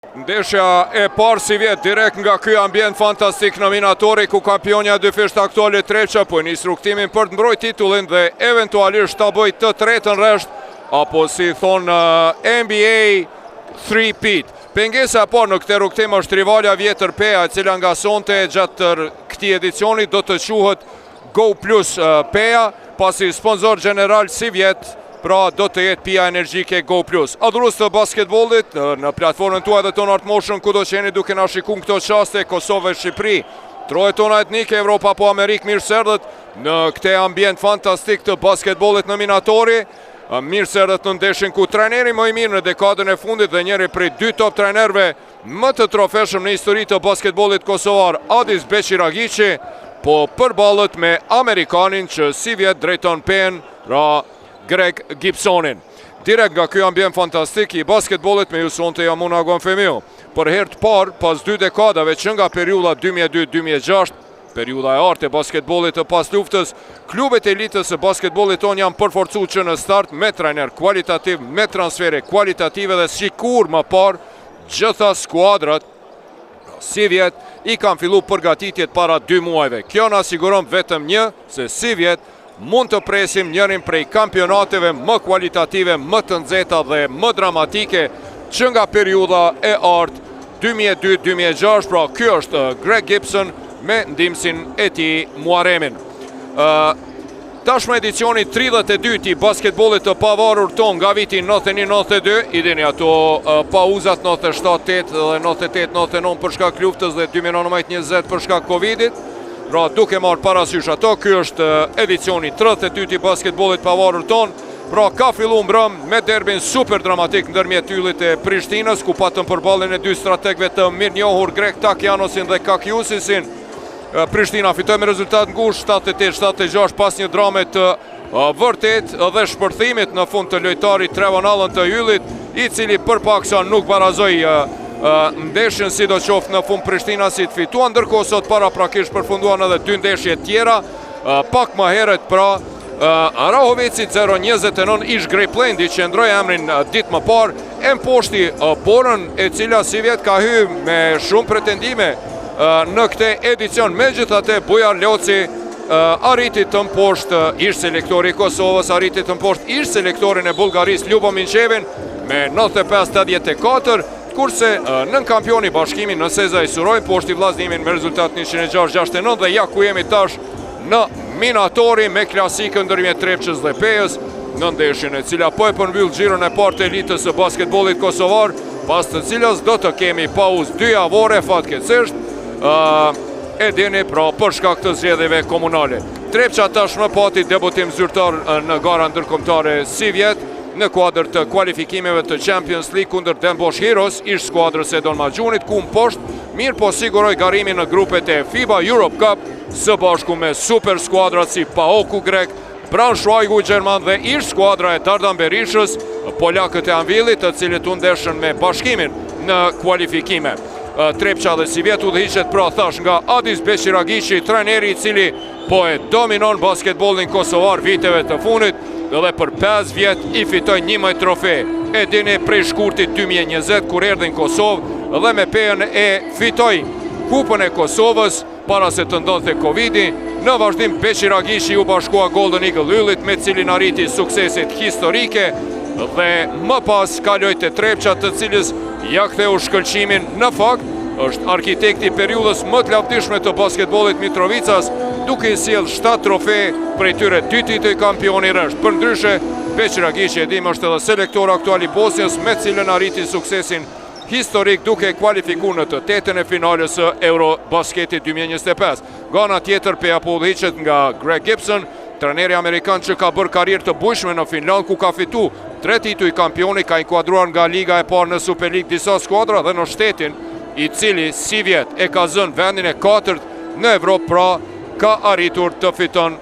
Ndeshja e parë si vjet direkt nga ky ambient fantastik nominatori ku kampionja dy fisht aktuale Trepça po nis rrugtimin për të mbrojtur titullin dhe eventualisht ta bëj të tretën rresht apo si thon NBA 3-peat. Pengesa e parë në këtë rrugtim është rivalja vjetër Peja, e cila nga sonte gjatë këtij edicioni do të quhet Go Plus Peja, pasi sponsor general si vjet pra do të jetë pija energjike Go Plus. Adhurues të basketbollit në platformën tuaj dhe tonë Art Motion, kudo që jeni duke na shikuar këto çaste Kosovë, Shqipëri, trojet tona etnike, Evropa apo Amerikë, mirë se erdhët në këtë ambient fantastik të basketbollit nominatori. Mirë se erdhët në ndeshjen ku trajneri më i mirë në dekadën e fundit dhe njëri prej dy top trajnerëve më të trofeshëm në histori të basketbollit kosovar, Adis Beqiragiqi, po përballet me Amerikanin që si vjet drejton pen, pra Greg Gibsonin. Direkt nga ky ambient fantastik i basketbollit me ju sonte jam unë Agon Femiu. Për herë të parë pas 2 dekadave që nga periudha 2002-2006, periudha e artë e basketbollit të pas luftës, klubet e elitës së basketbollit ton janë përforcuar që në start me trajner kualitativ, me transfere kualitative dhe sikur më parë gjitha skuadrat si vjet i kanë filluar përgatitjet para 2 muajve. Kjo na siguron vetëm një, se si vjet mund të presim njërin prej kampionateve më kualitative, më të nxehta dhe më dramatike që nga periudha e artë 2002-2006, pra ky është Greg Gibson me ndihmësin e tij Muaremin. Tashmë edicioni 32 i basketbollit të pavarur ton nga viti 91-92, i dini ato pauzat 97-8 dhe 98-99 për shkak luftës dhe 2019-20 për shkak Covidit. Pra duke marrë parasysh ato, ky është edicioni 32 i basketbollit pavarur ton. Pra ka filluar mbrëm me derbin super dramatik ndërmjet Yllit e Prishtinës, ku patëm përballjen e dy strategëve të mirënjohur Greg Takjanosin dhe Kakiusisin. Prishtina fitoi me rezultat ngushtë 78-76 pas një drame të vërtet dhe shpërthimit në fund të lojtarit Trevon Allen të Yllit, i cili përpaksa nuk barazoi ndeshjen, sidoqoftë në fund Prishtina si të fitua, ndërkohë sot paraprakisht përfunduan edhe 2 ndeshje tjera. Pak më herët pra Arahovici 0-29 ish Greplendi që ndroi emrin ditë më parë, e mposhti Borën, e cila si vjet ka hyrë me shumë pretendime në këtë edicion. Megjithatë Bujar Loci arriti të mposhtë ish selektori i Kosovës, arriti të mposhtë ish selektorin e Bullgarisë Ljubo Minqevin me 95-84, kurse nën kampioni bashkimi në Sezaj Suroj poshti vllaznimin me rezultat 106-69 dhe ja ku jemi tash në minatori me klasikën ndërmjet Trepçës dhe Pejës në ndeshjen e cila po e përmbyll xhiron e parë të elitës së basketbollit kosovar, pas të cilës do të kemi pauzë 2 javore fatkeqësisht. E dini pra për shkak të zgjedhjeve komunale. Trepça tashmë pati debutim zyrtar në gara ndërkombëtare si vjet në kuadër të kualifikimeve të Champions League kundër Den Bosch Heroes, ish skuadrës e Don Maxhunit, ku mposhtë mirë po siguroi garimin në grupet e FIBA Europe Cup së bashku me super skuadrat si PAOK Grek, Braunschweigu Gjerman dhe ish skuadra e Dardan Berishës, polakët e Anvillit, të cilët u ndeshën me bashkimin në kualifikime. Trepça dhe si vjet udhëhiqet pra thash nga Adis Beqiragiqi, trajneri i cili po e dominon basketbollin kosovar viteve të fundit dhe për 5 vjet i fitoi 11 trofe. E dini prej shkurtit 2020 kur erdhi në Kosovë dhe me Pejën e fitoi Kupën e Kosovës para se të ndodhte Covidi. Në vazhdim Beqiragiqi u bashkua Golden Eagle Yllit, me cilin arriti suksesit historike dhe më pas kaloi te Trepça, të cilës ja ktheu shkëlqimin. Në fakt është arkitekti i periudhës më të lavdishme të basketbollit Mitrovicas, duke i sjell 7 trofe, prej tyre 2 titull kampioni rresht. Përndryshe Beqiragiqi e dim është edhe selektor aktual i Bosnjës, me cilën arriti suksesin historik duke kualifikuar në të 8-ën e finales së Eurobasketit 2025. Gana tjetër Peja po udhëhiqet nga Greg Gibson, trajneri amerikan që ka bërë karrierë të bujshme në Finland, ku ka fituar 3 titull kampioni, ka inkuadruar nga liga e parë në Super League disa skuadra dhe në shtetin i cili si vjet e ka zënë vendin e 4 në Evropë, pra ka arritur të fiton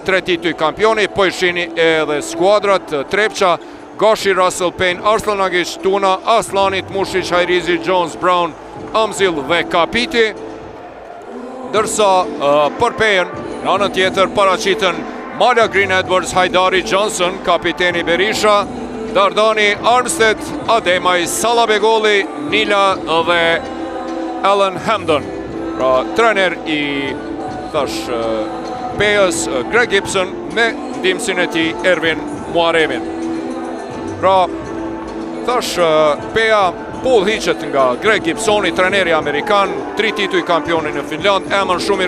3 titull kampioni. Po i shihni edhe skuadrat Trepça, Gashi, Russell Payne, Arslan Agic, Tuna, Aslanit, Mushic, Hajrizi, Jones, Brown, Amzil dhe Kapiti. Dërsa për Pejën në anën tjetër paraqiten Malja Green Edwards, Hajdari Johnson, kapiteni Berisha, Dardani Armstead, Ademaj Salabegoli, Nila dhe Alan Hamden. Pra trener I Pejës Greg Gibson me ndihmësin e tij Ervin Muharemin. Pra Peja po udhëhiqet nga Greg Gibsoni, treneri amerikan, 3 tituj kampioni në Finland, emër shumë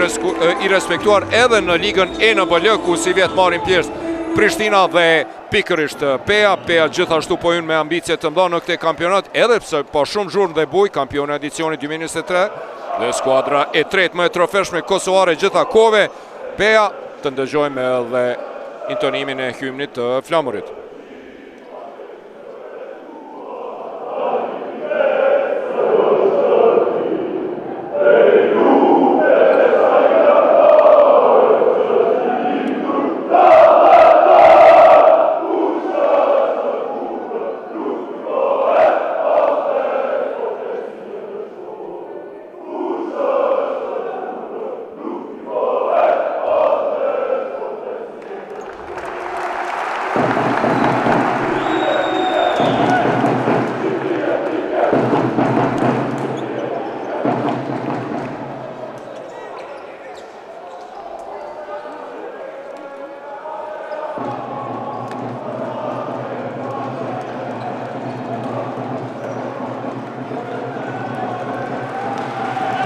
I respektuar edhe në ligën NBL ku si vjet marrin pjesë Prishtina dhe pikërisht Peja gjithashtu po hyn me ambicie të mëdha në këtë kampionat, edhe pse pa shumë zhurmë dhe buj, kampioni I edicionit 2023 dhe skuadra e tretë më e trofeshme kosovare gjitha kohëve. Peja të ndëgjojmë edhe intonimin e hymnit të flamurit.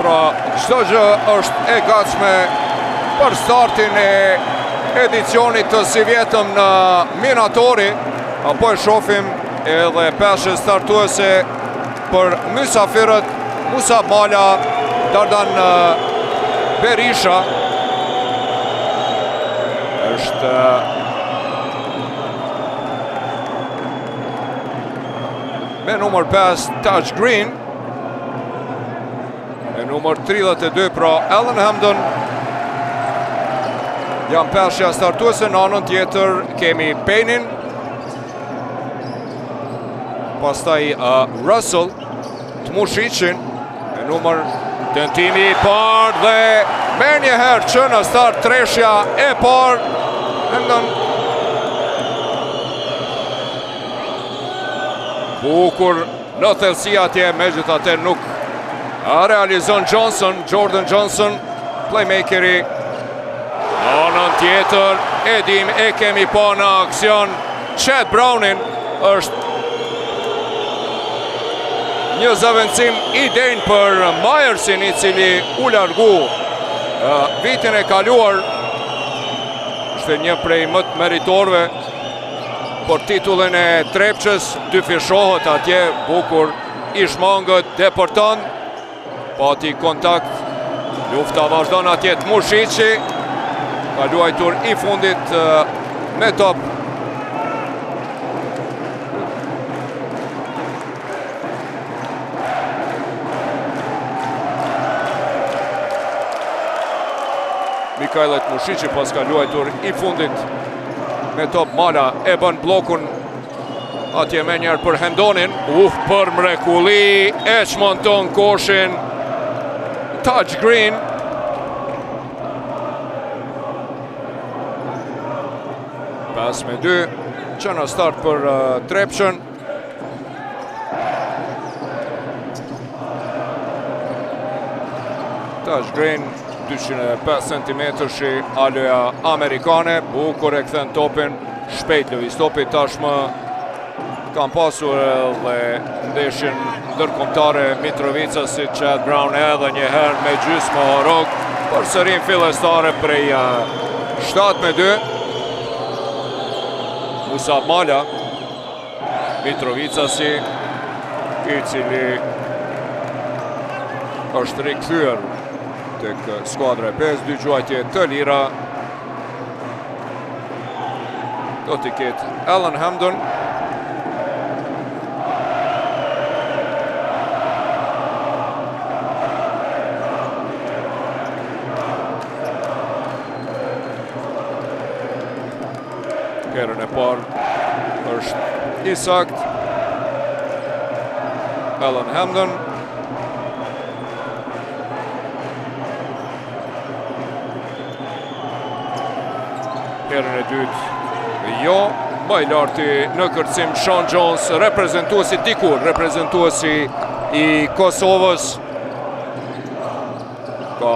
Pra, çdo gjë është e gatshme për startin e edicionit të si vjetëm në Minatori. Apo e shohim edhe peshë startuese për mysafirët Musa Mala, Dardan Berisha. Është me numër 5 Taj Green. Me numër 32 pra Alan Hamden. Jam peshja startuese në anën tjetër kemi Paynein. Pastaj Russell, Tmushicin, me numër tentimi I parë dhe me njëherë që në start treshja e parë. Hamden. Bukur në thellësi atje, megjithatë nuk realizon Jordan Johnson, playmakeri. Në anën tjetër, Edim e kemi pa në aksion. Chad Brownin është një zëvendësim I denjë për Myersin I cili u largu vitin e kaluar. Është një prej më të meritorëve për titullin e Trepçës, dyfishohet atje, bukur I shmangët deportant. Pati kontakt, lufta vazhdon atje Tmushici, ka luajtur I fundit me top. Mikhail Tmushici pas ka luajtur I fundit me top. Mala e bën blokun atje me njerë për Hendonin. Për mrekulli, e çmonton koshin Taj Green. Pas me 2 që në start për Trepçën. Taj Green 205 cm aloja amerikane. Bukur e kthen topin, shpejt lëviz topi. Tashmë kam pasur dhe ndeshjen ndërkombëtare Mitrovica si Chad Brown edhe njëherë me gjysmë rrok për sërin fillestare prej 7-2. Musa Mala, Mitrovica si I cili është rikthyer tek skuadra e 5, 2 gjuajtje të lira. Do t'i ketë Alan Hamden. Herën e parë është I sakt. Alan Hamden. Herën e dytë jo. më i larti në kërcim Sean Jones, reprezentuesi i Kosovës. Ka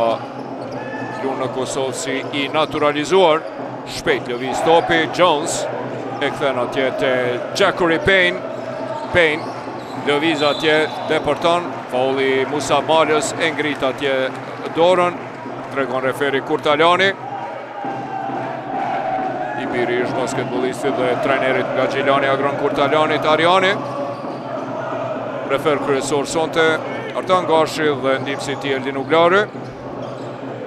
lu në Kosovë si i naturalizuar. Shpejt lëviz topi, Jones e kthen atje te Jackery Payne lëviz atje depërton, faulli Musa Malës e ngrit atje dorën, tregon referi Kurtalani. I biri është basketbollisti dhe trajnerit nga Gjilani Agron Kurtalanit, Ariani. Refer kryesor sonte Artan Gashi dhe ndihmësi i tij Eldin Uglari.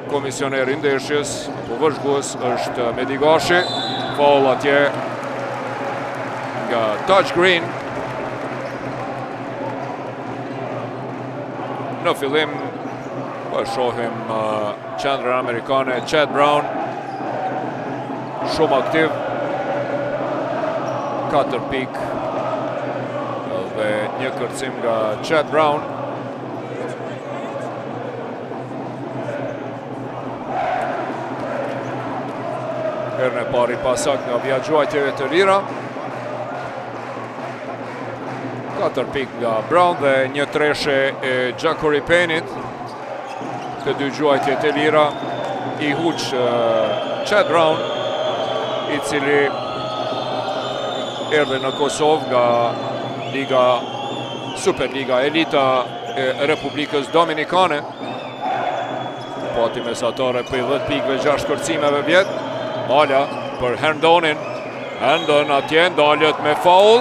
Komisioneri i ndeshjes, apo vëzhgues, është Medi Gashi. Faul atje nga Taj Green. Në fillim po shohim qendrën amerikane Chad Brown shumë aktiv, 4 pik dhe një kërcim nga Chad Brown. Herën e pari pasak nga vjaxhuajtjeve të lira. 4 pik nga Brown dhe një treshe e Jackery Payne'it. Të dy gjuajtjet e lira, i huq Chad Brown, i cili erdhe në Kosovë nga Superliga Elita e Republikës Dominikane. Pati mesatare për 10 pikve 6 kërcimeve vjet. Mala për Herndon atje ndalët me faul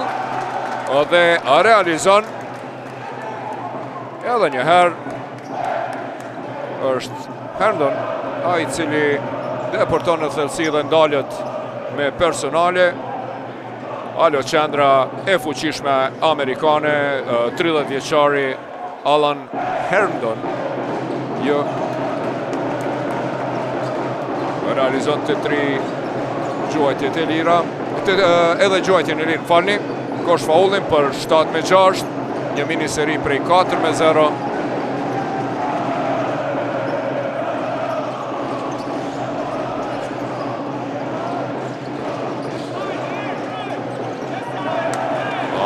dhe a realizon edhe një herë. Është Herndon ai i cili depërton në thellësi dhe ndalët me personale. Alo qendra e fuqishme amerikane, 30 vjeçari Alan Herndon realizon të 3 gjuajtjet e lira, edhe gjuajtjen e lirë, falni, kosh faullin për 7-6, një mini seri prej 4-0.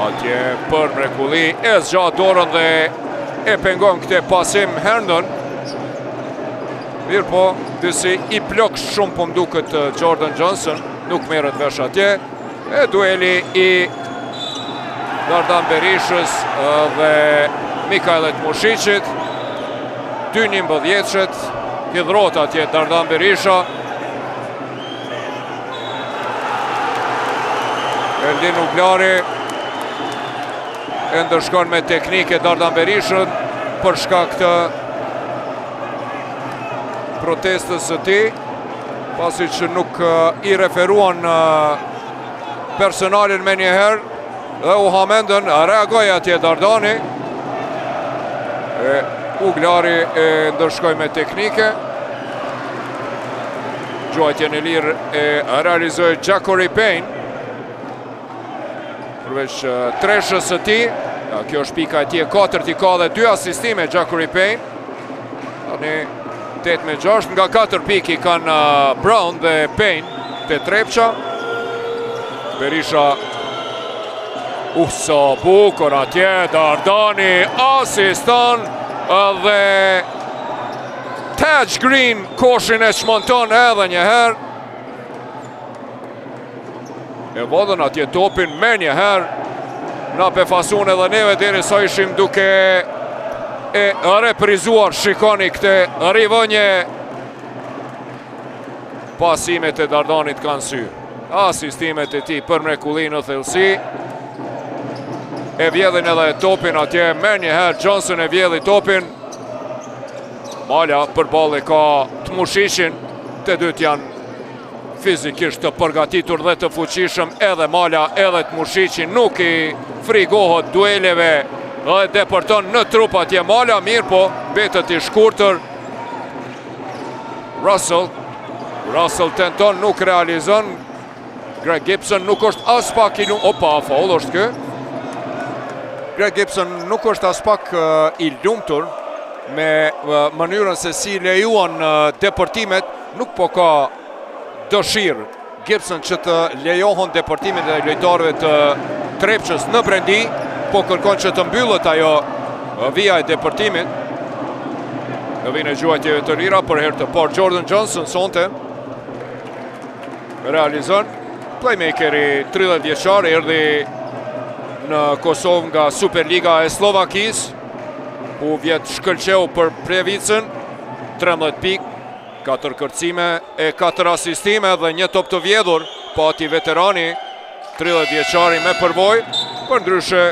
Atje për mrekulli, e zgjat dorën dhe e pengon këte pasim Herndon. Mirë po, disi i plok shumë po mduket Jordan Johnson, nuk merret vesh atje. E dueli i Dardan Berishës dhe Mikajlet Mushicit, 2 19-vjeçet, hidhrot atje Dardan Berisha. Eldin Uglari e ndërshkon me teknike Dardan Berishën për shkak të protestës së tij, pasi që nuk i referuan personalin me njëherë dhe u hamendën, reagoi atje Dardani. Uglari e ndërshkoi me teknike. Gjuajtjen e lirë e realizoi Jackery Payne. Përveç treshës së tij, kjo është pika e tij e 4, i ka dhe 2 asistime Jackery Payne. Tani 8-6 nga 4 piki kanë Brown dhe Payne te Trepça. Berisha sa bukur atje, Dardani asiston dhe Taj Green koshin e shmonton edhe një herë. E vodhën atje topin me një herë. Na befasun edhe neve deri sa ishim duke e reprizuar, shikoni këte rivënje. Pasimet e Dardanit kanë sy. Asistimet e ti për mrekulli në thellësi. E vjedhin edhe topin atje, me njëherë Johnson e vjedhi topin. Mala për ball e ka të Mushicin, të dytë janë fizikisht të përgatitur dhe të fuqishëm, edhe Mala edhe të Mushicin nuk i frigohet dueleve dhe depërton në trup atje Mala, mirë po, betët i shkurtër. Russell tenton, nuk realizon. Greg Gibson nuk është as pak i lumtur. Opa, faul është kë. Greg Gibson nuk është as pak i lumtur me mënyrën se si lejuan depërtimet, nuk po ka dëshirë Gibson që të lejohon deportimin e lojtarëve të Trepçës në brendi, po kërkon që të mbyllët ajo vija e deportimit. Në vijnë e gjuajtjeve të lira, për herë të parë Jordan Johnson sonte realizon. Playmakeri 30 vjeçar erdhi në Kosovë nga Superliga e Slovakis, ku vjet shkëlqeu për Previcën, 13 pikë, 4 kërcime e 4 asistime dhe një top të vjedhur, po ati veterani 30 vjeçari me përvojë. Për ndryshe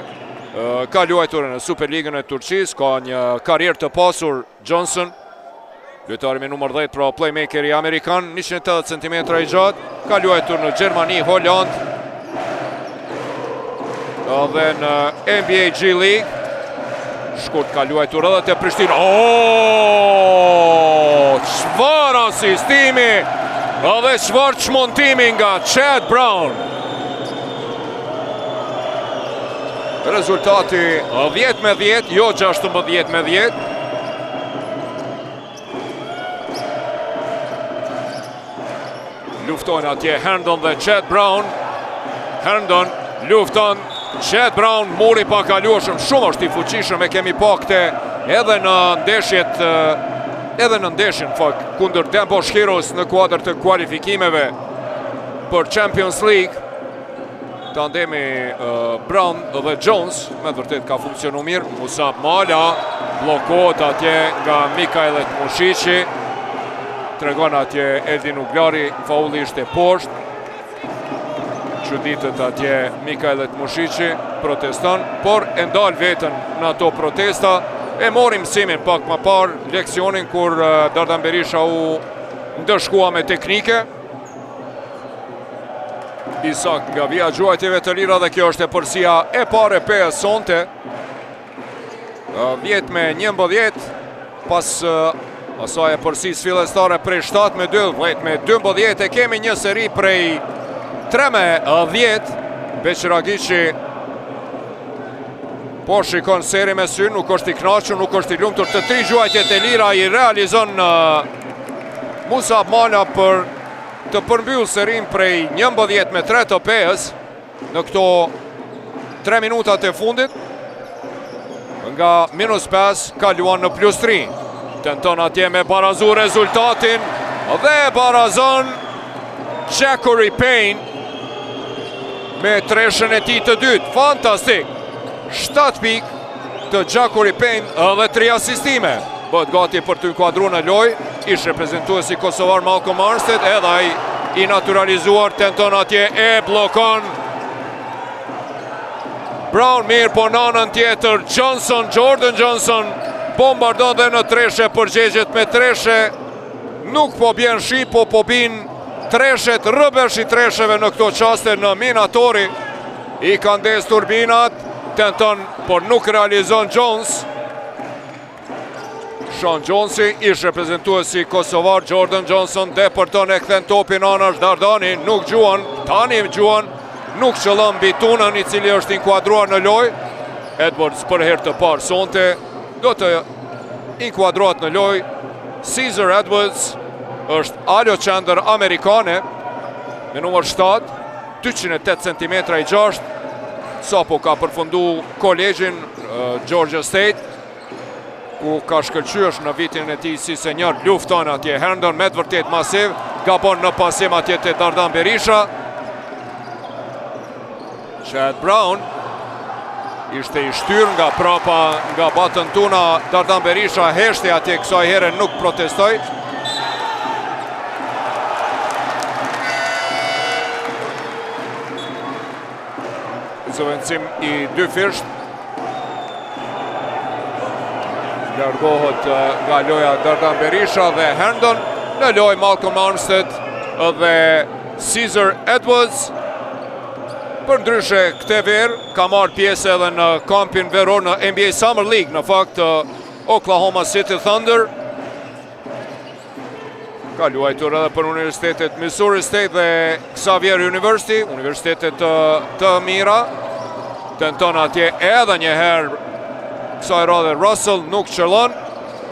ka luajtur në Superligën e Turqisë, ka një karrierë të pasur Johnson, lojtari me numër 10, pra playmakeri amerikan, 180 cm i gjatë, ka luajtur në Gjermani, Holland dhe në NBA G League. Shkurt ka luajtur edhe te Prishtinë. Çfarë asistimi edhe çfarë çmontimi nga Chad Brown. Rezultati 10-10, jo 16-10. Luftojnë atje Herndon dhe Chad Brown. Herndon lufton, Chad Brown mori pa kalueshëm, shumë është i fuqishëm, e kemi pa këte edhe në ndeshjet, edhe në ndeshjen kundër Stellenbosch Heroes në kuadër të kualifikimeve për Champions League. Tandemi Brown dhe Jones me vërtet ka funksionu mirë. Musab Mala blokohet atje nga Mikajlet Mushici. Tregon atje Eldin Uglari, faulli ishte poshtë. Çuditët atje Mikajlet Mushici proteston, por e ndal veten në ato protesta. E mori mësimin pak më parë, leksionin kur Dardan Berisha u ndëshkua me teknike. Isak nga vija gjuajtjeve të lira dhe kjo është e përsia e pare PS sonte. 10-11, pas asaj e përsis fillestare prej 7-2, 10-12, e kemi një seri prej 13-10. Beqiragici po shikon seri me sy, nuk është i knaqur, nuk është i lumtur. Të 3 gjuajtjet e lira i realizon Musab Mala për të përmbyll serin prej 11-3 të PS në këto 3 minutat e fundit. Nga -5 kaluan në +3. Tenton atje me barazu rezultatin dhe barazon Jackory Payne me treshën e tij të dytë. Fantastik! 7 pikë të Jackory Payne dhe 3 asistime. Bëhet gati për të inkuadruar në lojë. Ish reprezentuesi kosovar Malcolm Armstead, edhe ai i naturalizuar, tenton atje e blokon Brown, mirë po nanën tjetër Jordan Johnson bombardon dhe në treshe, përgjegjet me treshe nuk po bjen shi, po bin treshet, rëbesh i tresheve në këto qaste në Minatori. I ka ndes turbinat, tenton, por nuk realizon Jones. Sean Jonesi, ish reprezentuesi kosovar, Jordan Johnson depërton e kthen topin anash Dardani, nuk gjuan, tani gjuan, nuk qëllon mbi tunën i cili është inkuadruar në lojë. Edwards për herë të parë sonte do të inkuadrohet në lojë. Caesar Edwards është alo qendër amerikane me numër 7, 208 cm i gjashtë, sapo ka përfundu kolegjin Georgia State, ku ka shkëlqyer në vitin e tij si senjor. Lufton atje Herndon me të vërtet masiv, gabon në pasim atje te Dardan Berisha. Chad Brown ishte i shtyr nga prapa nga batën tuna. Dardan Berisha heshte atje, kësaj here nuk protestoi. Zëvendësim i 2 fisht. Largohet nga loja Dardan Berisha dhe Herndon. Në loj Malcolm Armstead dhe Caesar Edwards. Për ndryshe këte verë ka marrë pjesë edhe në kampin veror në NBA Summer League, në fakt Oklahoma City Thunder. Ka luajtur edhe për Universitetet Missouri State dhe Xavier University, universitetet të mira. Tenton atje edhe një herë kësaj radhe Russell, nuk qëllon.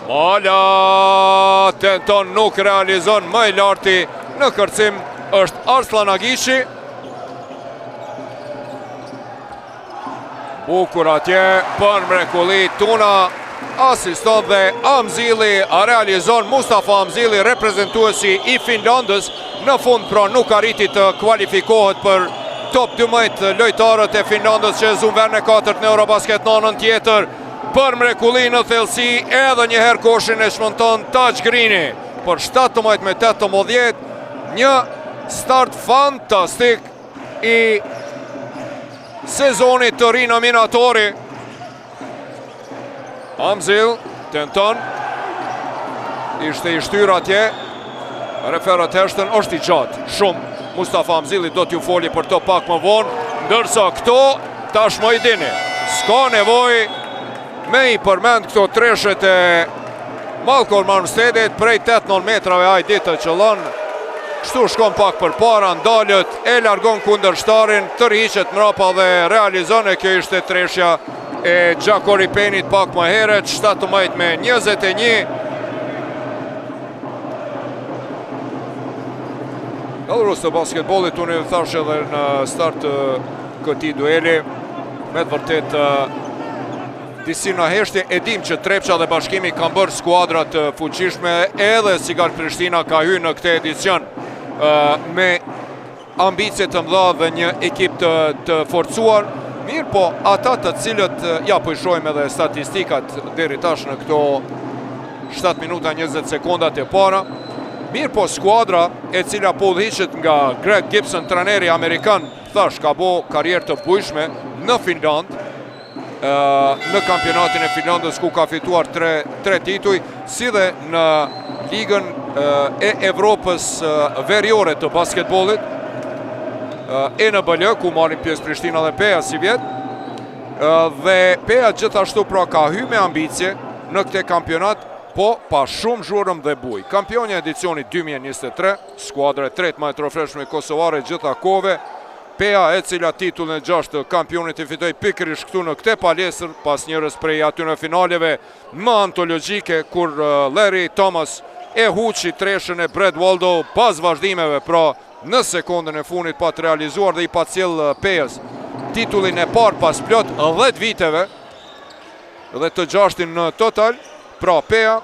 Mala tenton, nuk realizon, më i larti në kërcim është Arslan Agishi. Bukur atje për mrekulli, Tuna asiston dhe Amzili realizon. Mustafa Amzili, reprezentuesi i Finlandës, në fund pra nuk arriti të kualifikohet për top 12 lojtarët e Finlandës që zunë verne 4 në Eurobasket nënën tjetër. Për mrekulli në thellësi, edhe njëherë koshin e shmonton Taj Grini për 17-18, një start fantastik i sezonit të ri nominatori. Amzil tenton, ishte i shtyr atje, referat heshtën, është i gjatë shumë. Mustafa Amzili do t'ju foli për to pak më vonë, ndërsa këto tashmë i dini, s'ka nevoj me i përmend këto treshet e Malcolm Armsteadit prej 8-9 metrave ai ditë që lënë. Kështu shkon pak për para, ndalët, e largon kundërshtarin, tërhiqet mrapa dhe realizon. E kjo ishte treshja e Gjakori Penit pak më heret, 17-21. Kallurës të basketbolit, unë i thash edhe në start këtij dueli, me të vërtet disi në heshtje e dim që Trepça dhe Bashkimi kanë bërë skuadrat fuqishme, edhe Sigal Prishtina ka hyrë në këtë edicion me ambicie të mëdha dhe një ekip të forcuar. Mirë po, ata të cilët, ja po i shohim edhe statistikat deri tash në këto 7 minuta 20 sekondat e para. Mirë po, skuadra e cila po udhëhiqet nga Greg Gibson, trajneri amerikan, thash ka bo karrierë të bujshme në Finland, në kampionatin e Finlandës ku ka fituar 3 tituj, si dhe në ligën e Evropës veriore të basketbolit, NBL, ku marrin pjesë Prishtina dhe Peja si vjet. Dhe Peja gjithashtu pra ka hyrë me ambicie në këtë kampionat, po pa shumë zhurmë dhe buj. Kampionja edicionit 2023, skuadra e tretë më e trofeshme kosovare gjitha kohëve, Peja e cila titullin e 6 të kampionit i fitoi pikërisht këtu në këtë palestër pas njërës prej atyre finaleve më antologjike kur Larry Thomas e huqi treshën e Brad Waldo pas vazhdimeve, pra në sekondën e fundit pa të realizuar dhe i pa cjell Pejës titullin e parë pas plot 10 viteve dhe të 6-in në total. Pra Peja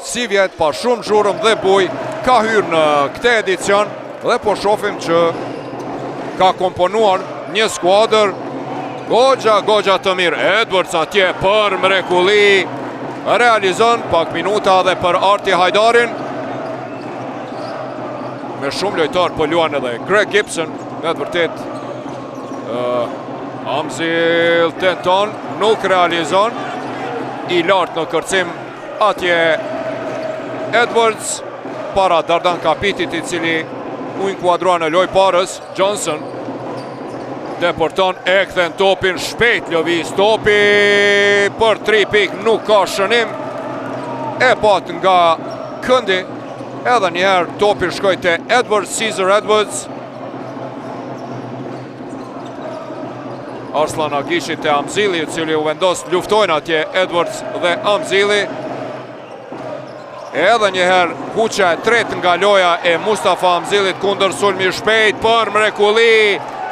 si vjet pa shumë zhurmë dhe buj ka hyrë në këtë edicion dhe po shohim që ka komponuar një skuadër goxha të mirë. Edwards atje për mrekulli, realizon pak minuta dhe për Arti Hajdarin. Me shumë lojtar po luan edhe Greg Gibson, me të vërtet Amzil tenton, nuk realizon, i lartë në kërcim atje Edwards para Dardan Kapitit, i cili u inkuadrua në loj parës. Johnson deporton, e kthen topin shpejt, lëviz topi për 3 pik, nuk ka shënim, e pat nga këndi, edhe njerë topi shkoj të Edwards, Caesar Edwards. Arslan Agishi të Amzili, cili u vendos luftojnë atje Edwards dhe Amzili. Edhe njëherë huqja e tretë nga loja e Mustafa Amzilit kundër sulmi shpejt për mrekulli,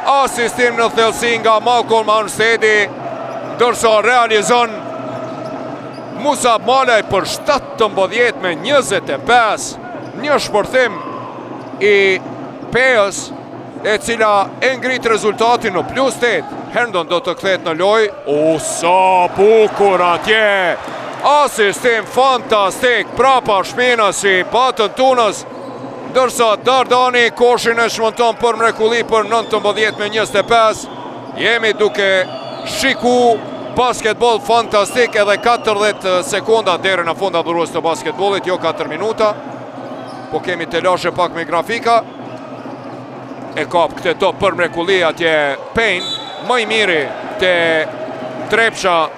asistim në thellësi nga Malcolm Armsteadi, ndërsa realizon Musab Malaj për 17-25, një shpërthim i Pejës e cila e ngrit rezultatin në +8. Herndon do të kthehet në loj, sa bukur atje! Asistim fantastik, prapa Shminasi, patën Tunës, ndërsa Dardani koshin e shmonton për mrekulli për 19-25. Jemi duke shiku basketbol fantastik, edhe 40 sekonda deri në fund adhurues të basketbolit, jo 4 minuta. Po kemi të lashe pak me grafika. E kap këtë top për mrekulli atje Payne, më i miri të Trepça,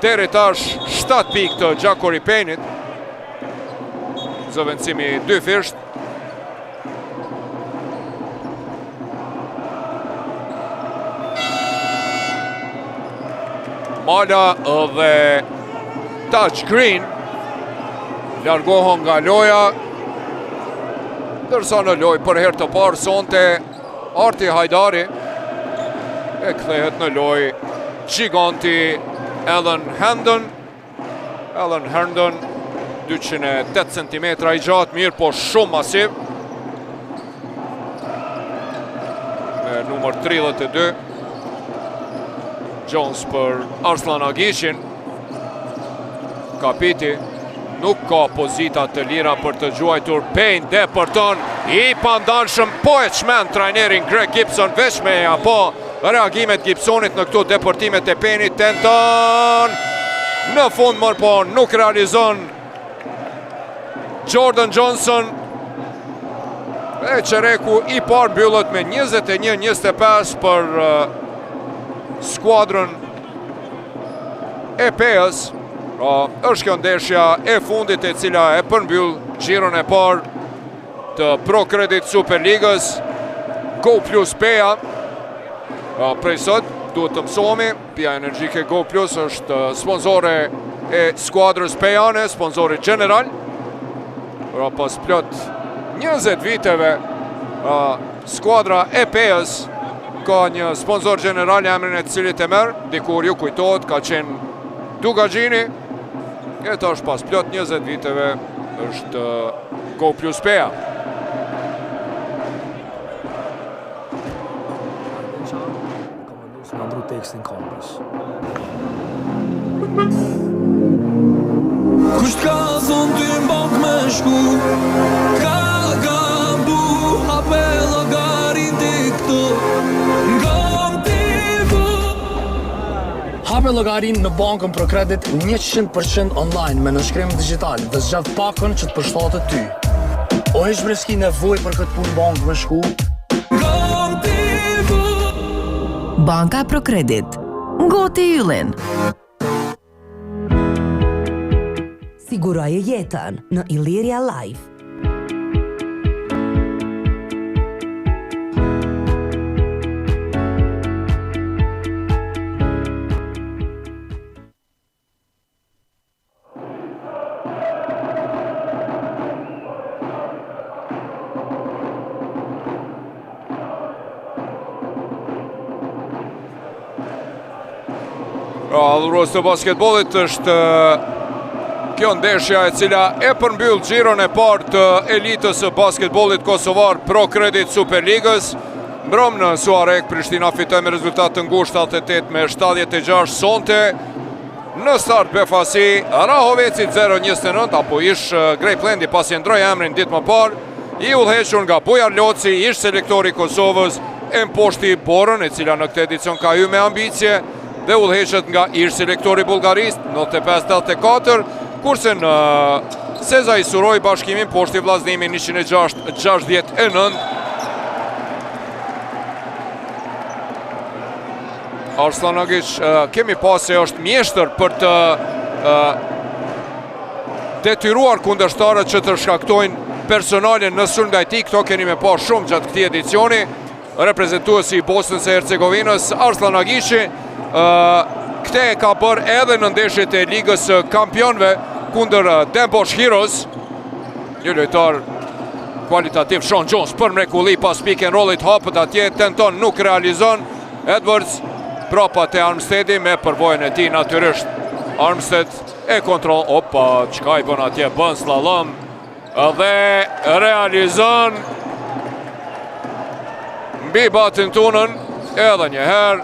deri tash 7 pik të Gjakori Penit. Zëvendësimi 2 fisht. Mala dhe Taj Green largohon nga loja. Dërsa në loj për herë të parë sonte Arti Hajdari. E kthehet në loj giganti Alan Herndon. Alan Herndon 208 cm i gjatë, mirë po shumë masiv. Me numër 32. Jones për Arslan Agishin. Kapiti nuk ka pozita të lira për të gjuajtur Payne dhe për ton i pandanshëm, po e çmen trajnerin Greg Gibson veç me apo reagimet Gibsonit në këto deportimet e Payne-it. Tenton në fund mërë po nuk realizon Jordan Johnson. E qereku i par mbyllët me 21-25 për skuadrën e PES. Është kjo ndeshja e fundit e cila e përmbyll gjiron e par të Pro Credit Superligës. Go Plus PEA. Prej sot duhet të mësohemi, Pia Energjike Go Plus është sponsore e skuadrës PEA-ne, sponsori general. Pas plot 20 viteve skuadra e PES ka një sponsor general, emrin e cilit e merr, dikur ju kujtohet, ka qenë Dugagjini. E tash pas plot 20 viteve është Go Plus PEA. Andru tekstin kampës. Kusht ka zonë ty mbok me shku, ka gambu, hape logarin të këto, ngam t'ivu. Hape logarin në bankën Pro Credit 100% online me nënshkrim digital dhe zgjat pakën që të përshtatet ty. O e shbreski nevoj për këtë punë bankë me shku, ngam t'ivu. Banka Pro Credit. Goti yllin. Siguroje jetën në Illyria Life. Adhurues të basketbollit, është kjo ndeshja e cila e përmbyll gjiron e parë të elitës së basketbollit kosovar Pro Credit Superligës. Mbrëm në Suarek, Prishtina fitoi me rezultat të ngushtë 88-76 sonte. Në start befasi Rahoveci 0-29, apo ish Grejplendi pasi ndroi emrin ditë më parë, i udhëhequr nga Bujar Loci, ish selektori i Kosovës, e mposhti Borën, e cila në këtë edicion ka hyrë me ambicie, dhe udhëheqet nga ish selektori bullgarist në 85-84, kurse në Seza i Suroj bashkimin poshti vllaznimin 106-69. Arslan Agic kemi pas se është mjeshtër për të detyruar kundërshtarët që të shkaktojnë personale në sulm ndaj tij. Këto keni me pas shumë gjatë këtij edicioni. Reprezentuesi i Bosnës e Hercegovinës, Arslan Agici, këte e ka bërë edhe në ndeshjet e Ligës Kampionëve kundër Dembosh Heroes. Një lojtar kualitativ, Sean Jones për mrekulli pas pick and rollit, hapët atje, tenton, nuk realizon. Edwards prapa te Armstedi me përvojën e tij natyrisht. Armstead e kontrol, opa, çka i bën atje, bën slalom dhe realizon mbi batin tunën edhe një herë.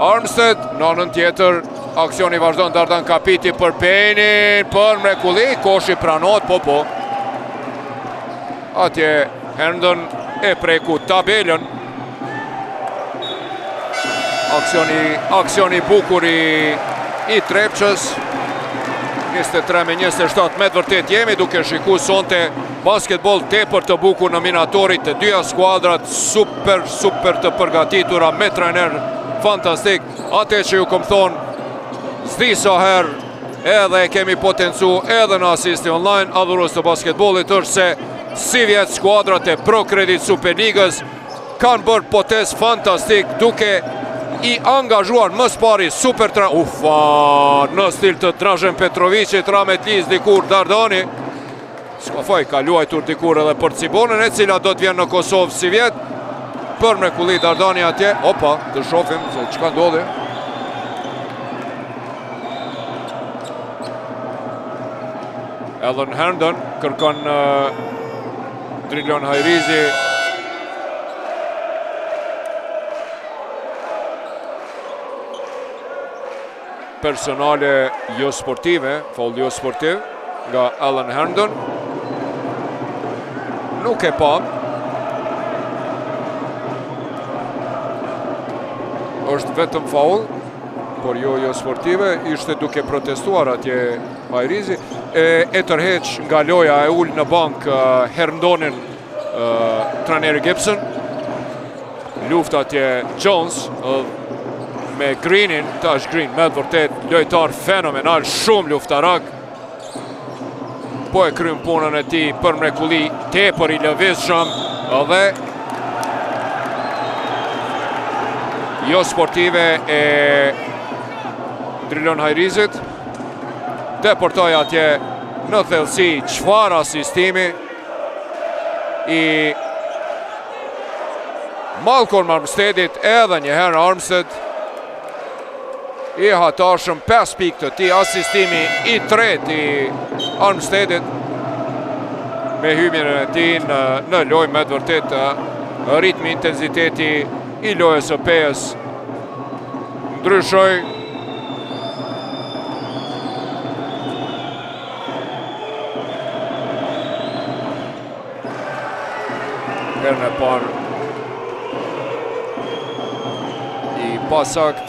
Armstead, në anën tjetër, aksioni vazhdon Dardan Kapiti për Payne-in, për mrekulli, koshi pranohet, po. Atje Herndon e preku tabelën. Aksioni bukur i Trepçës. 23-27 me të vërtet jemi duke shiku sonte basketbol tepër të bukur në minatorit të dyja skuadrat, super të përgatitura me trajner fantastik. Ate që ju kom thonë, s'di sa herë edhe kemi potencu edhe në asisti online, adhurues të basketbollit, është se si vjetë skuadrat e Pro Credit Superligës kanë bërë potes fantastik duke i angazhuar më spari super në stil të Dražen Petrovicit, Ramet Liz, dikur Dardani. Skafaj ka luajtur dikur edhe për Cibonën, e cila do të vjen në Kosovë si vjet. Për mrekulli Dardani atje. Opa, të shohim se çka ndodhi. Alan Herndon kërkon Drilon Hajrizi. Personale jo sportive, faul jo sportiv nga Alan Herndon. Nuk e pa. Është vetëm faul, por jo sportive, ishte duke protestuar atje Hajrizi. E tërheq nga loja, e ullë në bank Herndonin trajneri Gibson. Luft atje Jones me Greenin, Tash Green, me të vërtet lojtar fenomenal, shumë luftarak. Po e krym punën e tij për mrekulli, tepër i lëvizshëm dhe jo sportive e Drilon Hajrizit. Deportoj atje në thellësi, çfarë asistimi i Malcolm Armsteadit, edhe njëherë Armstead i hatashëm 5 pikë të tij, asistimi i tretë i Armsteadit me hymjen e tij në lojë. Me të vërtet ritmi, intensiteti i lojës së PES ndryshoi. Herën e parë i pasakt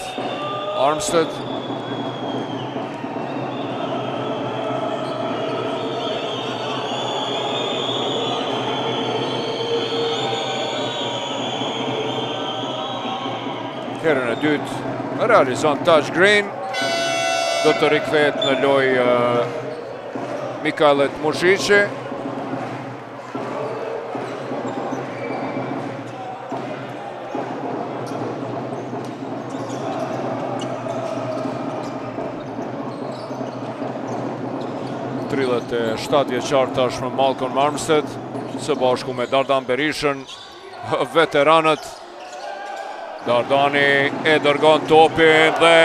Armstead. Herën e dytë realizon Tash Green. Do të rikthehet në lojë Mikalet Mushici. e 7 vjeçar tashmë Malcolm Armstead, së bashku me Dardan Berishën, veteranët. Dardani e dërgon topin dhe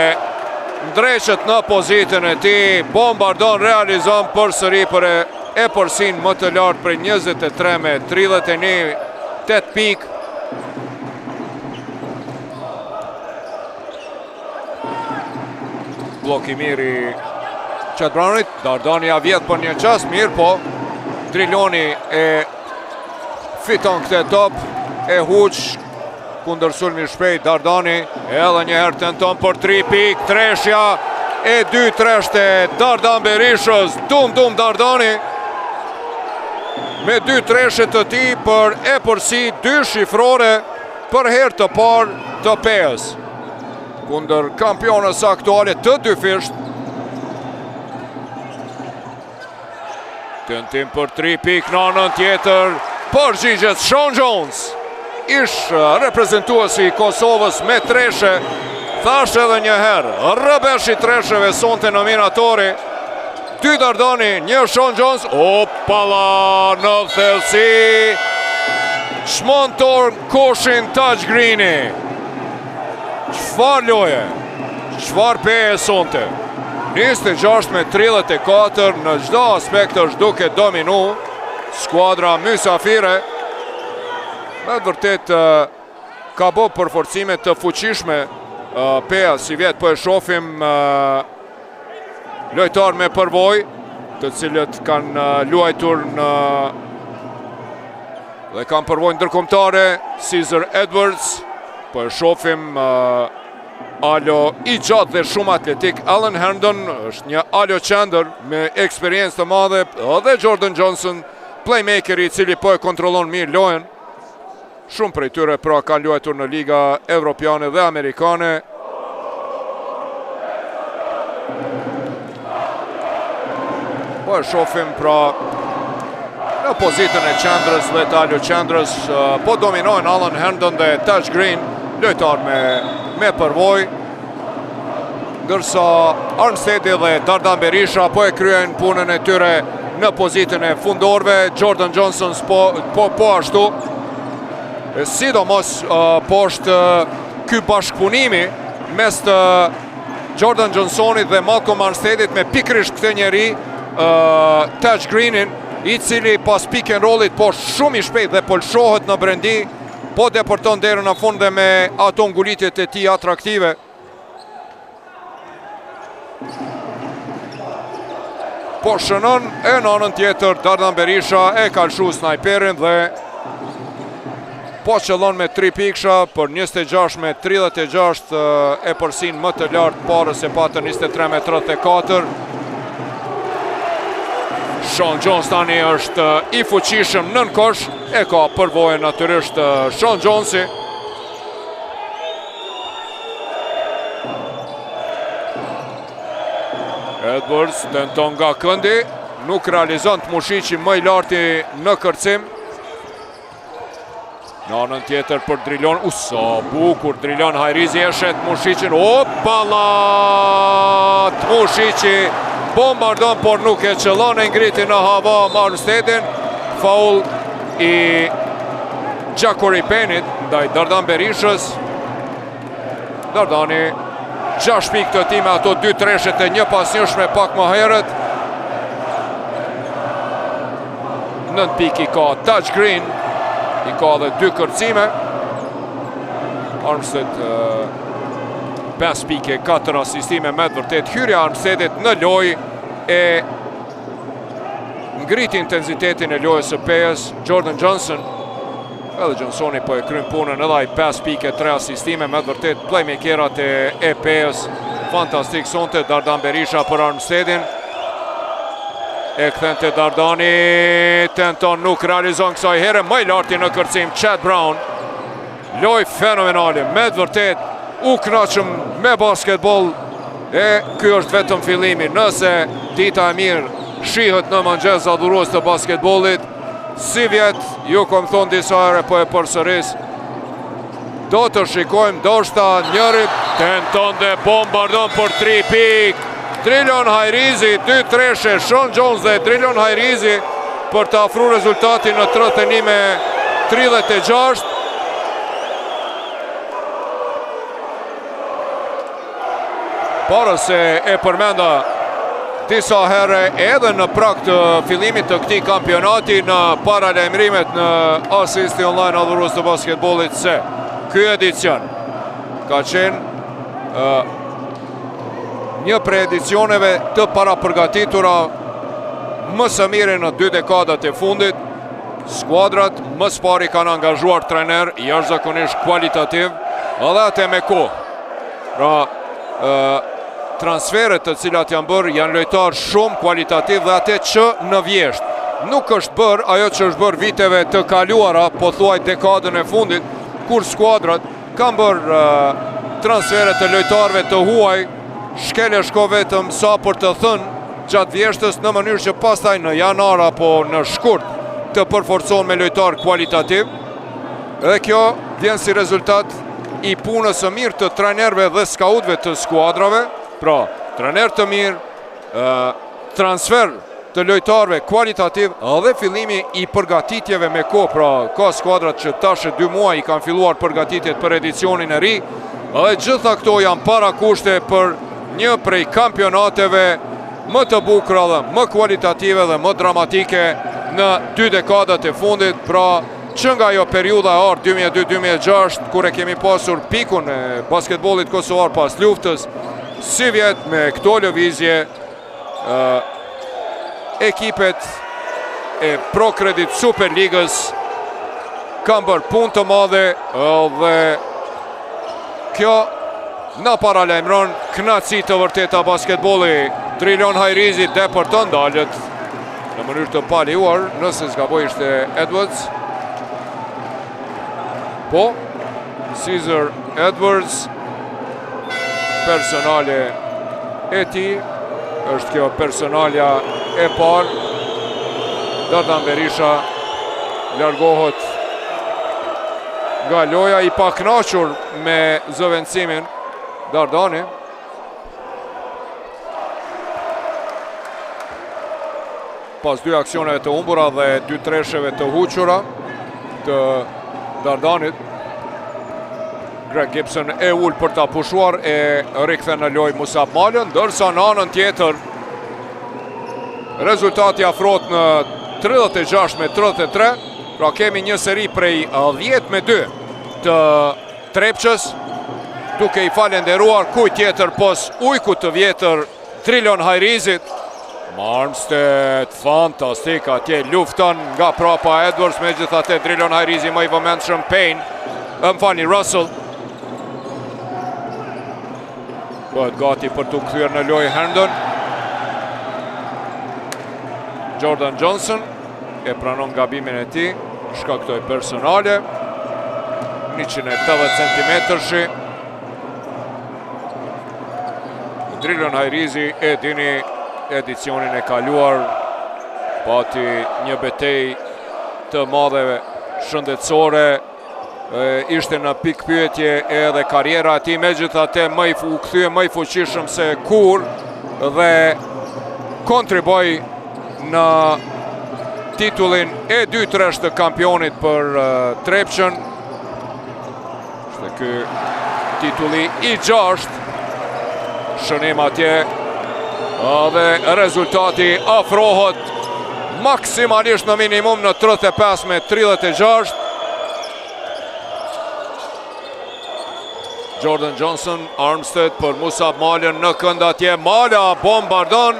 ndreqet në pozitën e tij. Bombardon, realizon përsëri për e përsin më të lartë për 23 me 31, 8 pikë. Blok i mirë i Qetbranit. Dardani ja vjet për një qas, mirë po Driloni e fiton këtë top, e huq kundër sulmi shpejt. Dardani edhe njëherë tenton për 3 pikë, treshja e 2 treshte Dardan Berishës. Dum Dardani me 2 treshte të tij për e përsi 2 shifrore për herë të parë të PES kundër kampionës aktuale të dyfisht. Tentim për 3 pikë në anën tjetër, përgjigjet Sean Jones, ish reprezentuesi i Kosovës me treshe. Thash edhe një herë, rrëbesh i tresheve sonte nominatori. 2 Dardani, 1 Sean Jones. Opala në thellësi, shmontor koshin Tash Greeni. Çfarë loje, çfarë PES sonte. 26 me 34, në çdo aspekt është duke dominu skuadra mysafire. Me vërtet ka bë përforcime të fuqishme PES si vjet, po e shohim lojtar me përvojë, të cilët kanë luajtur në dhe kanë përvojë ndërkombëtare. Caesar Edwards, po e shohim alo i gjatë dhe shumë atletik. Alan Herndon është një alo qendër me eksperiencë të madhe, dhe Jordan Johnson, playmakeri i cili po e kontrollon mirë lojën. Shumë prej tyre pra kanë luajtur në liga evropiane dhe amerikane. Po e shohim pra në pozitën e qendrës dhe të alo qendrës, po dominojnë Alan Herndon dhe Tash Green, lojtar me përvojë, ndërsa Armsteadi dhe Dardan Berisha po e kryen punën e tyre në pozitën e fundorëve. Jordan Johnson po ashtu. Sidomos po është ky bashkëpunimi mes të Jordan Johnsonit dhe Malcolm Armsteadit me pikërisht këtë njeri Taj Greenin, i cili pas pick and rollit po shumë i shpejt dhe po lëshohet në brendi, po deporton derën në fund dhe me ato ngulitjet e tij atraktive. Po shënon e në anën tjetër Dardan Berisha e ka lëshu snajperin dhe po qëllon me 3 piksha për 26 me 36 e përsin më të lartë parës e patër 23 me 34. Sean Jones tani është i fuqishëm nën kosh, e ka përvojën natyrisht Sean Jonesi. Edwards tenton nga këndi, nuk realizon të Mushiqi më i larti në kërcim. Në anën tjetër për Drilon, sa bukur Drilon Hajrizi e shet Mushiqin, opala! Mushiqi bombardon, por nuk e qëllon e ngriti në hava Armsteadin. Faul i Gjakori Penit ndaj Dardan Berishës. Dardani 6 pikë të time, ato 2 treshet e një pasnjëshme pak më herët. 9 pikë i ka Taj Green, i ka dhe 2 kërcime. Armstead 5 pike, 4 asistime, me të vërtet hyrja Armsteadit në loj e ngriti intensitetin e lojës së pejës. Jordan Johnson, edhe Johnsoni po e kryen punën, edhe ai 5 pike, 3 asistime, me të vërtet playmakerat e pejës fantastik sonte. Dardan Berisha për Armsteadin, e kthen te Dardani, tenton, nuk realizon kësaj herë, më i larti në kërcim Chad Brown. Loj fenomenale, me të vërtet u kënaqëm me basketbol e ky është vetëm fillimi. Nëse dita e mirë shihet në mëngjes adhurues të basketbollit, si vjet ju kom thonë disa herë, po e përsëris, do të shikojmë ndoshta njëri tenton dhe bombardon për 3 pikë. Drilon Hajrizi, 2 treshe, Sean Jones dhe Drilon Hajrizi për të afru rezultatin në 31 me 36. Para se e përmenda disa herë edhe në prag të fillimit të këtij kampionati në paralajmërimet në Asisti Online adhurues të basketbollit, se ky edicion ka qenë një prej edicioneve të para përgatitura më së miri në 2 dekadat e fundit. Skuadrat më së pari kanë angazhuar trener jashtëzakonisht kualitativ, edhe atë me kohë. Pra, transferet të cilat janë bërë janë lojtarë shumë kualitativ dhe atë që në vjesht. Nuk është bërë ajo që është bërë viteve të kaluara, po thuaj dekadën e fundit, kur skuadrat kanë bërë transferet të lojtarëve të huaj, shkele shko vetëm sa për të thënë gjatë vjeshtës, në mënyrë që pastaj në janar apo në shkurt të përforcon me lojtar kualitativ. Dhe kjo vjen si rezultat i punës së mirë të trajnerëve dhe skautëve të skuadrave. Pra, trajner të mirë, transfer të lojtarëve kualitativ dhe fillimi i përgatitjeve me kohë. Pra, ka skuadrat që tash 2 muaj i kanë filluar përgatitjet për edicionin e ri, dhe gjitha këto janë para kushte për një prej kampionateve më të bukura dhe më kualitative dhe më dramatike në 2 dekadat e fundit. Pra, që nga jo periuda e ardhë 2002-2006, kur e kemi pasur pikun e basketbollit kosovar pas luftës, si vjet me këto lëvizje, ekipet e Pro Credit Superligës kanë bërë punë të madhe dhe kjo na paralajmëron kënaqësi të vërteta basketbolli. Drilon Hajrizi deporton dalët në mënyrë të palejuar, nëse zgaboj ishte Edwards. Po, Caesar Edwards, personale e tij, është kjo personalja e parë. Dardan Berisha largohet nga loja, i pakënaqur me zëvendësimin Dardani. pas 2 aksioneve të humbura dhe 2 tresheve të huqura të Dardanit. Greg Gibson e ull për ta pushuar e rikëthe në loj Musab Malën, ndërsa në anën tjetër rezultati afrohet në 36-33, pra kemi një seri prej 10-2 të Trepqës, duke i falenderuar kuj tjetër pos ujku të vjetër Trilon Hajrizit. Armstead, fantastik, atje lufton nga prapa Edwards, me gjithate Trilon Hajrizi më i vëmendshëm Russell. Bëhet gati për të kthyer në lojë Herndon. Jordan Johnson e pranon gabimin e tij, shkaktoi personale. 180 cm-shi. Trilon Hajrizi e dini edicionin e kaluar pati një betej të madheve shëndetësore, ishte në pikë pyetje edhe karriera e tij, megjithatë u kthye më i fuqishëm se kur dhe kontriboi në titullin e 2-3 të kampionit për Trepqën. Ishte ky titulli i 6, shënim atje, dhe rezultati afrohet maksimalisht në minimum në 35-36. Jordan Johnson, Armstead për Musab Malën në kënd atje. Mala bombardon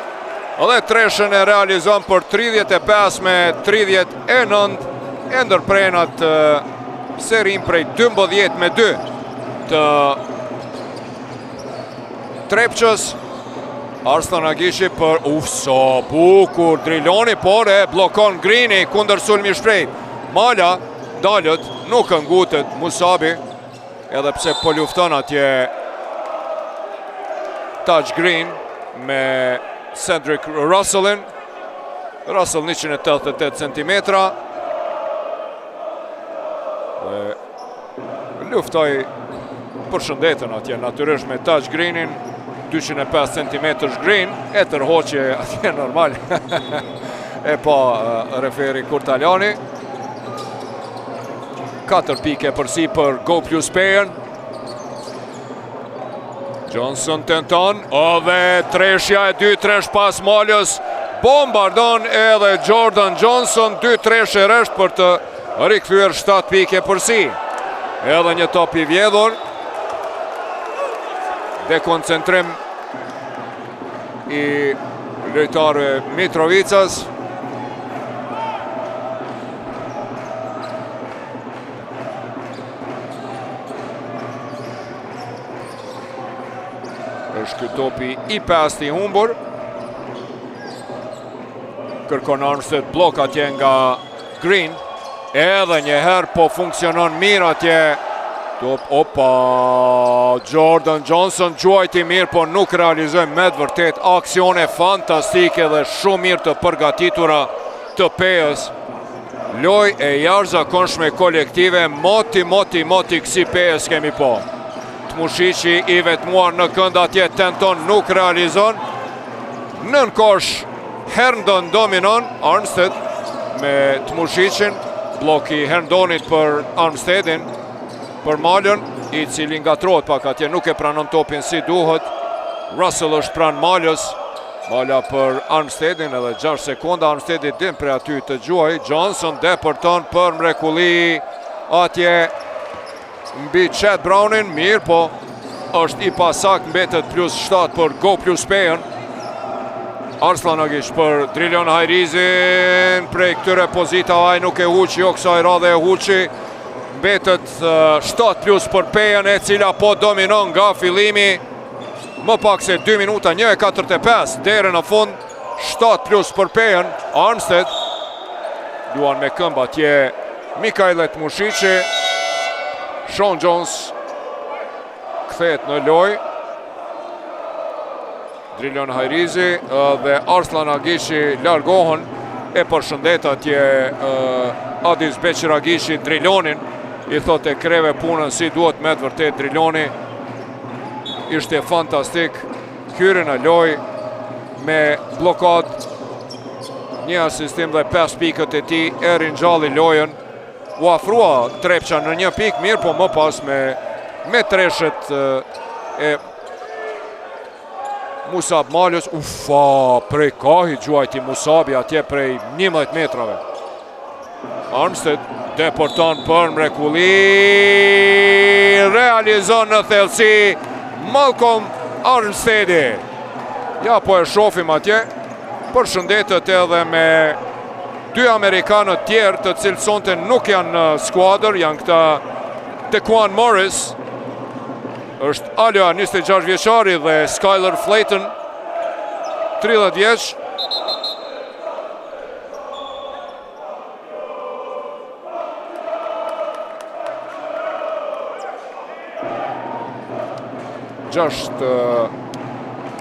dhe treshën e realizon për 35-39, e ndërprenat serin prej 12-2 të Trepqës. Arslan Agishi për sa bukur Driloni, por e blokon Greeni kundër sulmi shpejt. Mala dalët, nuk ngutet Musabi, edhe pse po lufton atje Taj Green me Cedric Russellin. Russell 188 cm. Luftoj për shëndetën atje natyrisht me Taj Greenin. 205 cm Green, e tërhoqje atje normal. E pa referi Kurtaljani. 4 pike përsi për Go Plus Payern. Johnson tenton, dhe treshja e 2-3 pas Malës. Bombardon edhe Jordan Johnson, 2-3 e resht për të rikthyer 7 pike përsi. Edhe një top i vjedhur. Dekoncentrim i lojtarëve Mitrovicas. Është ky topi i pasti i humbur. Kërkon Armstead blok atje nga Green. Edhe një herë po funksionon mirë atje. Jordan Johnson gjuajti mirë, po nuk realizojnë me të vërtet aksione fantastike dhe shumë mirë të përgatitura të Pejës. Loj e jashtëzakonshme kolektive, moti kësi Pejës kemi po. Tmushiqi i vetmuar në kënd atje tenton, nuk realizon. Nën kosh Herndon dominon, Armstead me Tmushiqin, bloki Herndonit për Armsteadin. Për Malën, i cili ngatrohet pak atje, nuk e pranon topin si duhet. Russell është pran Malës. Mala për Armsteadin, edhe 6 sekonda Armsteadit din për aty të gjuaj. Johnson depërton për mrekulli atje mbi Chad Brownin. Mirë, po është i pasak, mbetet +7 për Go Plus Payern. Arslan Agish për Trilon Hajrizin. Prej këtyre pozitave nuk e huqi, jo kësaj radhe e huqi. Mbetet 7+ për Pejën, e cila po dominon nga fillimi. Më pak se 2 minuta, 1:45 deri në fund. 7+ për Pejën. Armstead duan me këmbë atje Mikhail Tmushiqi. Sean Jones kthehet në lojë. Trilon Hajrizi dhe Arslan Agishi largohen. E përshëndet atje Adis Beqir Agishi Trilonin. I thot e kreve punën si duhet, me të vërtet Triloni ishte fantastik. Hyrë në loj me blokad Një asistim dhe 5 pikët e ti, e rinjalli lojën. U afrua Trepqa në 1 pikë, mirë, po më pas me treshet e Musab Malës. Ufa, prej kahi gjuajti Musabi atje prej 11 metrave. Armstead deporton për mrekulli, realizon në thellësi Malcolm Armsteadi. Ja, po e shofim atje, përshëndetet edhe me 2 Amerikanët tjerë të cilë sonte nuk janë në skuadër, janë këta Dequan Morris, është Alja 26 vjeçari dhe Skyler Flayton 30 vjeç. Gjasht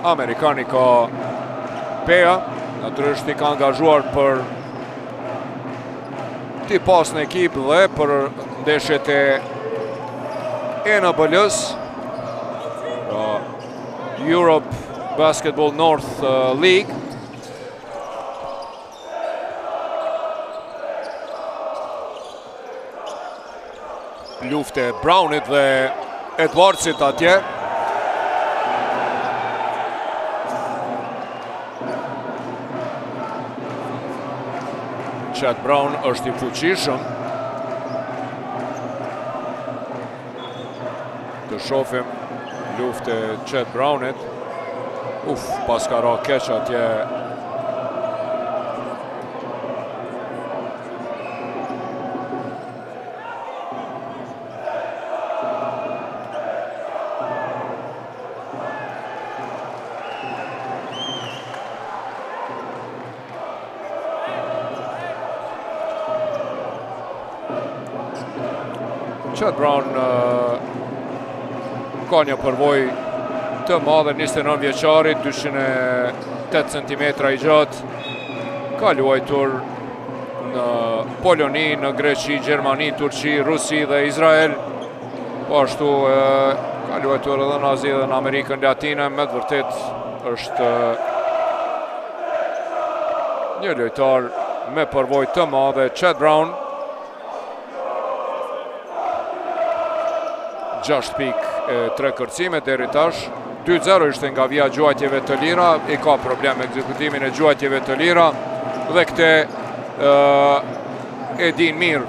Amerikani ka Pea, natyrisht i ka angazhuar për ti pas në ekip dhe për ndeshjet e NBL-s, Europe Basketball North League. Lufte Brownit dhe Edwardsit atje. Chet Brown është i fuqishëm. Të shofim lufte Chet Brownit. Pas ka ra keq atje. Chet Brown ka një përvoj të madhe, 29 vjeçari, 208 cm i gjatë, ka luajtur në Poloni, në Greqi, Gjermani, Turqi, Rusi dhe Izrael. Po ashtu ka luajtur edhe në Azi dhe në Amerikën Latine, me të vërtet është një lojtar me përvoj të madhe, Chet Brown. 6 pikë e 3 kërcime deri tash. 2-0 ishte nga vija gjuajtjeve të lira, i ka problem me ekzekutimin e gjuajtjeve të lira dhe këte e din mirë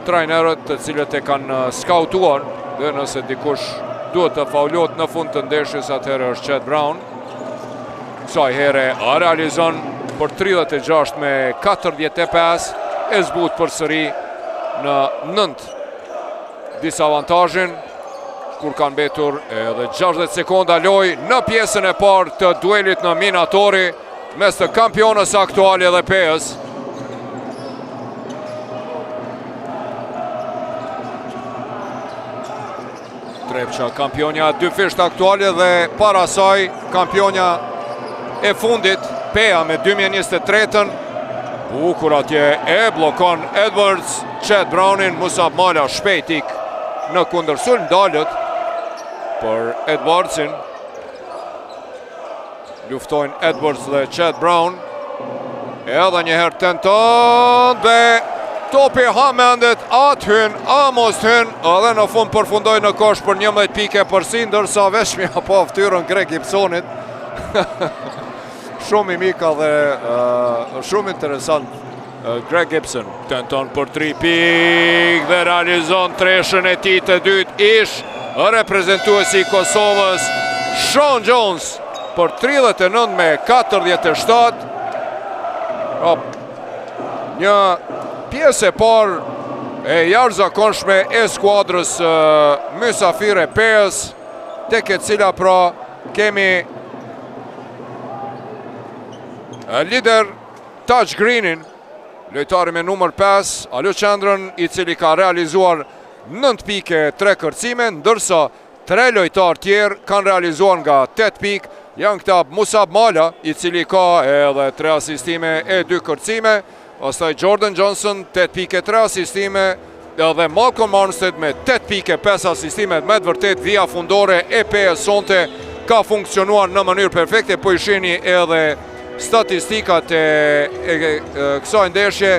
trajnerët të cilët e kanë skautuar, dhe nëse dikush duhet të faulot në fund të ndeshjes, atëherë është Chet Brown. Kësaj here a realizon për 36 me 45, e zbut për sëri në 9 disavantazhin, kur kanë betur edhe 60 sekonda loj në pjesën e parë të duelit në Minatori mes të kampionës aktuale dhe Peës. Trepqa kampionja dyfisht aktuale dhe para saj kampionja e fundit, Pea me 2023-ën. Bukur atje e blokon Edwards, Chet Brownin, Musab Mala shpejtik në kundërsul ndalët për Edwardsin. Luftojnë Edwards dhe Chet Brown. Edhe njëherë tenton dhe topi hamendet atë hyn, mos hyn, edhe në fund përfundoj në kosh për 11 pike përsi, ndërsa veshmi apo ftyrën Greg Gibsonit. Shumë i mika dhe shumë interesant. Greg Gibson tenton për 3 pikë dhe realizon treshën e tij të dytë, ish reprezentuesi i Kosovës Sean Jones për 39 me 47. Një pjesë e parë e jashtëzakonshme e skuadrës mysafire Peës, tek e cila pra kemi lider Taj Greenin, lojtari me numër 5, Alexandrën, i cili ka realizuar 9 pike 3 kërcime, ndërsa 3 lojtar tjerë kanë realizuar nga 8 pik, janë këta Musab Mala, i cili ka edhe 3 asistime e 2 kërcime, pastaj Jordan Johnson 8 pike 3 asistime, edhe Malcolm Armstead me 8 pike 5 asistime. Me të vërtet vija fundore e Peës sonte ka funksionuar në mënyrë perfekte, po i shihni edhe statistikat e kësaj ndeshje,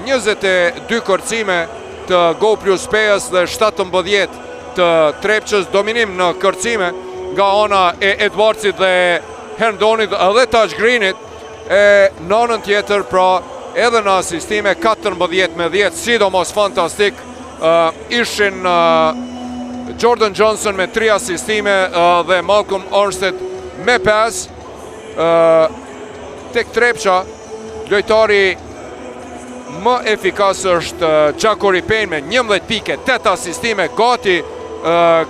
22 kërcime të Go Plus Peas dhe 17 të Trepçës, dominim në kërcime nga ana e Edwardsit dhe Herndonit dhe Touch Greenit, e nënën tjetër pra edhe në asistime 14-10, sidomos fantastik ishin Jordan Johnson me 3 asistime dhe Malcolm Armstead me 5. Tek Trepça, lojtari më efikas është Gjakori Payne me 11 pike, 8 asistime, gati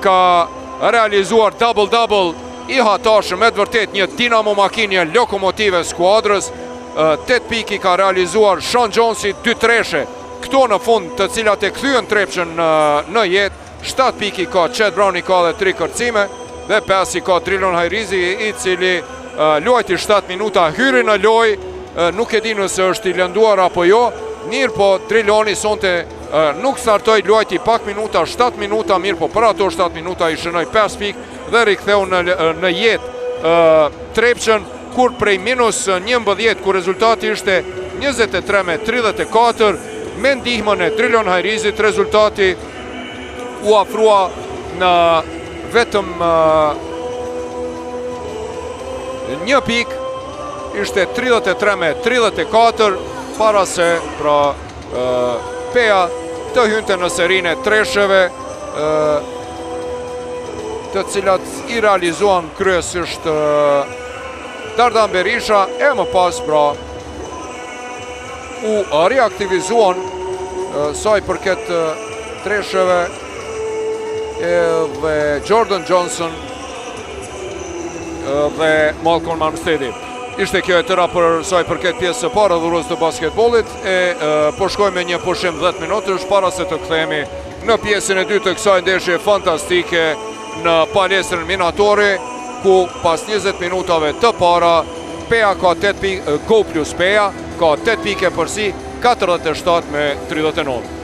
ka realizuar double-double i hatashëm, me të vërtet një dinamo makinë, një lokomotive skuadrës. 8 piki ka realizuar Sean Jonesi, 2 treshe, këto në fund të cilat e kthyen Trepçën në jetë. 7 piki ka Chet Browni, ka dhe 3 kërcime, dhe 5 i ka Trilon Hajrizi, i cili luajti 7 minuta, hyri në loj, nuk e di nëse është i lënduar apo jo, mirë po Triloni sonte nuk startoj, luajti pak minuta, 7 minuta, mirë po për ato 7 minuta i shënoj 5 pik dhe riktheu në jetë Trepçën, kur prej minus 11, kur rezultati ishte 23-34, me ndihmën e Trilon Hajrizit, rezultati u afrua në vetëm 1 pik, ishte 33-34, para se pra Pea të hynte në serinë e tresheve, të cilat i realizuan kryesisht Dardan Berisha, e më pas pra u reaktivizuan saj përket tresheve dhe Jordan Johnson dhe Malcolm Armsteadi. Ishte kjo e tëra për saj përket pjesë së parë dhurës të basketbolit, po shkoj me një pushim 10 minutësh para se të kthehemi në pjesën e dytë të kësaj ndeshje fantastike në palestrën Minatori, ku pas 20 minutave të para Pea ka 8 pike, Go Plus Pea ka 8 pike përsi, 47-39.